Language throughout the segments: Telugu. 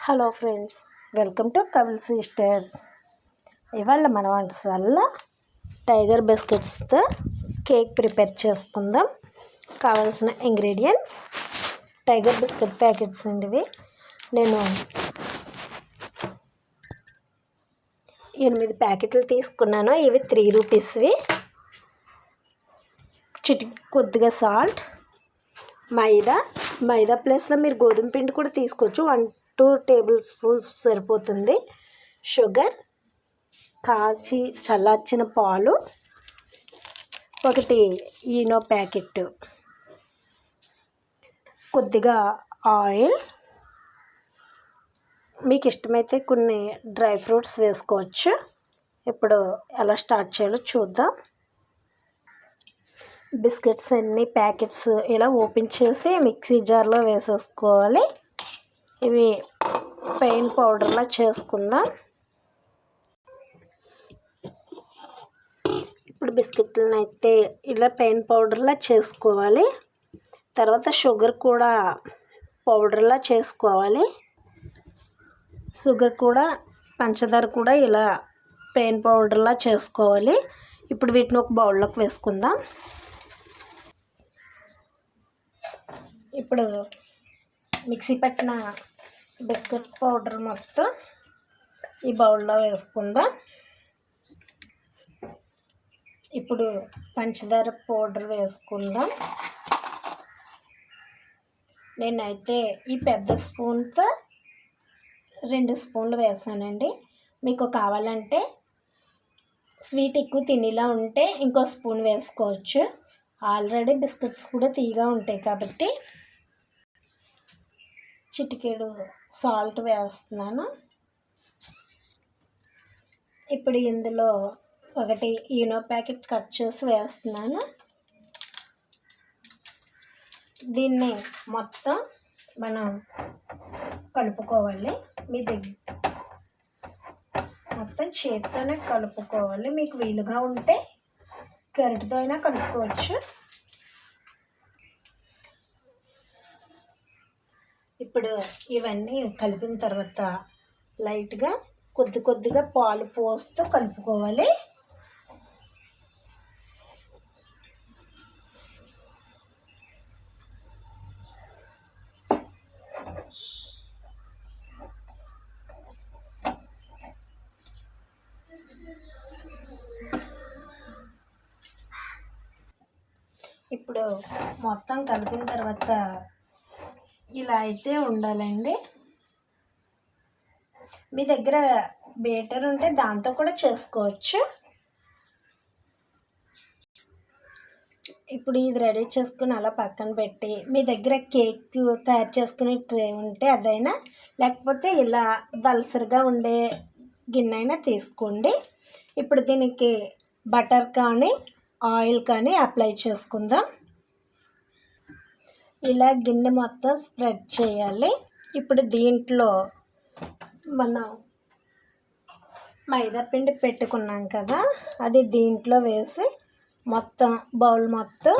Hello friends, welcome to Cavill sisters. ఇవాళ మన వంటశాలలో టైగర్ బిస్కెట్స్తో కేక్ ప్రిపేర్ చేసుకుందాం. కావాల్సిన ఇంగ్రీడియంట్స్ టైగర్ బిస్కెట్ ప్యాకెట్స్ అండి. ఇవి నేను 8 ప్యాకెట్లు తీసుకున్నాను. ఇవి 3 రూపీస్వి. కొద్దిగా సాల్ట్, మైదా ప్లేస్లో మీరు గోధుమ పిండి కూడా తీసుకోవచ్చు. 1-2 టేబుల్ స్పూన్స్ సరిపోతుంది. షుగర్, కాచి చల్లార్చిన పాలు, 1 ఈనో ప్యాకెట్, కొద్దిగా ఆయిల్, మీకు ఇష్టమైతే కొన్ని డ్రై ఫ్రూట్స్ వేసుకోవచ్చు. ఇప్పుడు ఎలా స్టార్ట్ చేయాలో చూద్దాం. బిస్కెట్స్ అన్ని ప్యాకెట్స్ ఇలా ఓపెన్ చేసి మిక్సీ జార్లో వేసేసుకోవాలి. ఇవి పెయిన్ పౌడర్లా చేసుకుందాం. ఇప్పుడు బిస్కెట్లను అయితే ఇలా పెయిన్ పౌడర్లా చేసుకోవాలి. తర్వాత షుగర్ కూడా పౌడర్లా చేసుకోవాలి. పంచదార కూడా ఇలా పెయిన్ పౌడర్లా చేసుకోవాలి. ఇప్పుడు వీటిని ఒక బౌల్లోకి వేసుకుందాం. ఇప్పుడు మిక్సీ పట్టిన బిస్కెట్ పౌడర్ మొత్తం ఈ బౌల్లో వేసుకుందాం. ఇప్పుడు పంచదార పౌడర్ వేసుకుందాం. నేనైతే ఈ పెద్ద స్పూన్తో 2 స్పూన్లు వేసానండి. మీకు కావాలంటే స్వీట్ ఎక్కువ తినేలా ఉంటే ఇంకో స్పూన్ వేసుకోవచ్చు. ఆల్రెడీ బిస్కెట్స్ కూడా తీయగా ఉంటాయి కాబట్టి చిటికెడు సాల్ట్ వేస్తున్నాను. ఇప్పుడు ఇందులో 1 ఈనో ప్యాకెట్ కట్ చేసి వేస్తున్నాను. దీన్ని మొత్తం మనం కలుపుకోవాలి. మొత్తం చేతితోనే కలుపుకోవాలి. మీకు వీలుగా ఉంటే గరిటెతో అయినా కలుపుకోవచ్చు. ఇప్పుడు ఇవన్నీ కలిపిన తర్వాత లైట్గా కొద్దిగా పాలు పోస్తూ కలుపుకోవాలి. ఇప్పుడు మొత్తం కలిపిన తర్వాత ఇలా అయితే ఉండాలండి. మీ దగ్గర బేటర్ ఉంటే దాంతో కూడా చేసుకోవచ్చు. ఇప్పుడు ఇది రెడీ చేసుకుని అలా పక్కన పెట్టి మీ దగ్గర కేక్ తయారు చేసుకునే ట్రే ఉంటే అదైనా, లేకపోతే ఇలా దలసరిగా ఉండే గిన్నె అయినా తీసుకోండి. ఇప్పుడు దీనికి బటర్ కానీ ఆయిల్ కానీ అప్లై చేసుకుందాం. ఇలా గిన్నె మొత్తం స్ప్రెడ్ చేయాలి. ఇప్పుడు దీంట్లో మనం మైదా పిండి పెట్టుకున్నాం కదా, అది దీంట్లో వేసి మొత్తం బౌల్ మొత్తం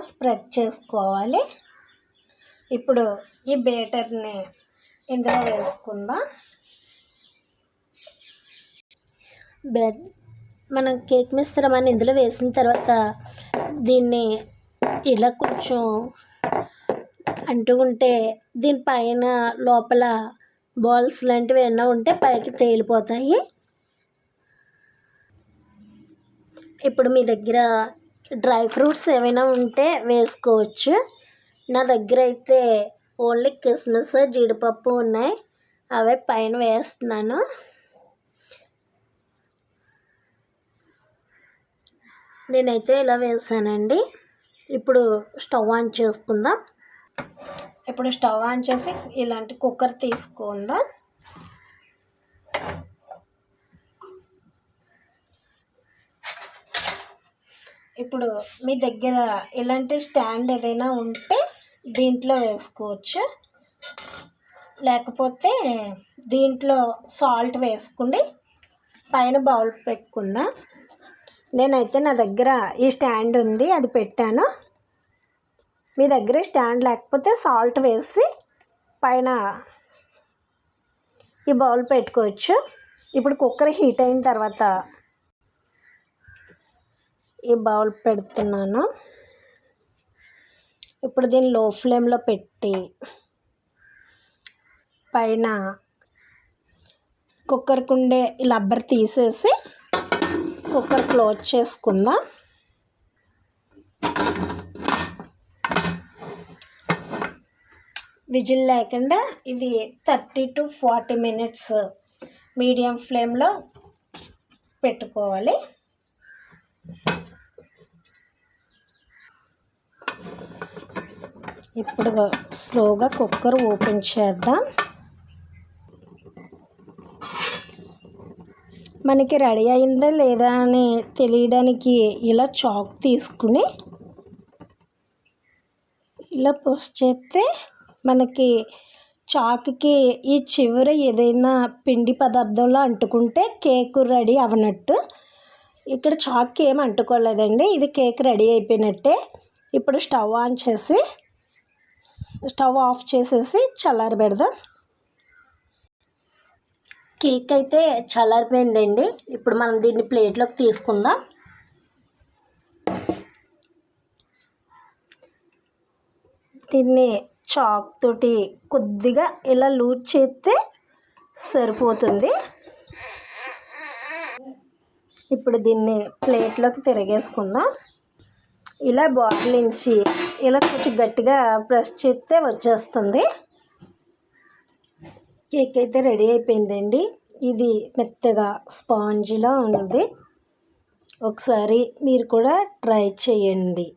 స్ప్రెడ్ చేసుకోవాలి. ఇప్పుడు ఈ బేటర్ని ఇందులో వేసుకుందాం. మనం కేక్ మిశ్రమాన్ని ఇందులో వేసిన తర్వాత దీన్ని ఇలా కొంచెం అంటుకుంటే దీనిపైన లోపల బాల్స్ లాంటివి ఏమైనా ఉంటే పైకి తేలిపోతాయి. ఇప్పుడు మీ దగ్గర డ్రై ఫ్రూట్స్ ఏమైనా ఉంటే వేసుకోవచ్చు. నా దగ్గర అయితే ఓన్లీ కిస్మిస్, జీడిపప్పు ఉన్నాయి. అవే పైన వేస్తున్నాను. నేనైతే ఇలా వేసానండి. ఇప్పుడు స్టవ్ ఆన్ చేసుకుందాం. ఇప్పుడు స్టవ్ ఆన్ చేసి ఇలాంటి కుక్కర్ తీసుకుందాం. ఇప్పుడు మీ దగ్గర ఇలాంటి స్టాండ్ ఏదైనా ఉంటే దీంట్లో వేసుకోవచ్చు. లేకపోతే దీంట్లో సాల్ట్ వేసుకుని పైన బౌల్ పెట్టుకుందాం. నేనైతే నా దగ్గర ఈ స్టాండ్ ఉంది, అది పెట్టాను. మీ దగ్గర స్టాండ్ లేకపోతే సాల్ట్ వేసి పైన ఈ బౌల్ పెట్టుకోవచ్చు. ఇప్పుడు కుక్కర్ హీట్ అయిన తర్వాత ఈ బౌల్ పెడుతున్నాను. ఇప్పుడు దీన్ని లో ఫ్లేమ్లో పెట్టి పైన కుక్కర్కి ఉండే రబ్బర్ తీసేసి కుక్కర్ క్లోజ్ చేసుకుందాం. విజిల్ లేకుండా ఇది 30 to 40 minutes మీడియం ఫ్లేమ్లో పెట్టుకోవాలి. ఇప్పుడు స్లోగా కుక్కర్ ఓపెన్ చేద్దాం. మనకి రెడీ అయిందా లేదా అని తెలియడానికి ఇలా చాక్ తీసుకుని ఇలా పుష్ చేస్తే మనకి చాక్కి ఈ చివర ఏదైనా పిండి పదార్థంలో అంటుకుంటే కేక్ రెడీ అవనట్టు. ఇక్కడ చాక్కి ఏం అంటుకోలేదండి, ఇది కేక్ రెడీ అయిపోయినట్టే. ఇప్పుడు స్టవ్ ఆఫ్ చేసేసి చల్లారి పెడదాం. కేక్ అయితే చల్లారిపోయిందండి. ఇప్పుడు మనం దీన్ని ప్లేట్లోకి తీసుకుందాం. దీన్ని చాక్ తోటి కొద్దిగా ఇలా లూజ్ చేస్తే సరిపోతుంది. ఇప్పుడు దీన్ని ప్లేట్లోకి తిరగేసుకుందాం. ఇలా బాటిల్ నుంచి ఇలా కొంచెం గట్టిగా ప్రెస్ చేస్తే వచ్చేస్తుంది. కేక్ అయితే రెడీ అయిపోయిందండి. ఇది మెత్తగా స్పాంజిలా ఉంది. ఒకసారి మీరు కూడా ట్రై చేయండి.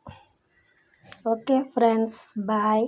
Okay friends, bye.